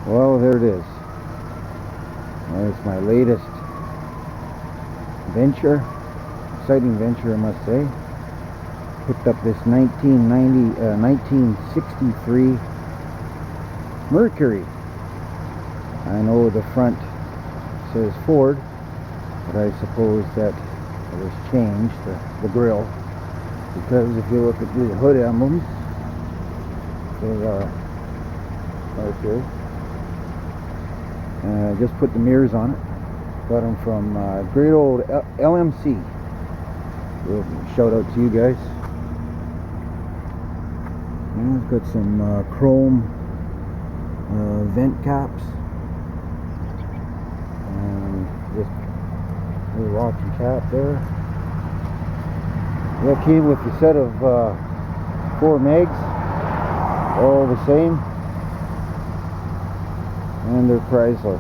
Well, there it is. It's my latest venture, exciting venture, I must say. Picked up this 1963 Mercury. I know the front says Ford, but I suppose that it was changed, the grille, because if you look at the hood emblems, they are Mercury. Just put the mirrors on it. Got them from great old LMC. Shout out to you guys. And it's got some chrome vent caps. And just a little locking cap there. That came with a set of 4 mags, all the same. And they're Chrysler.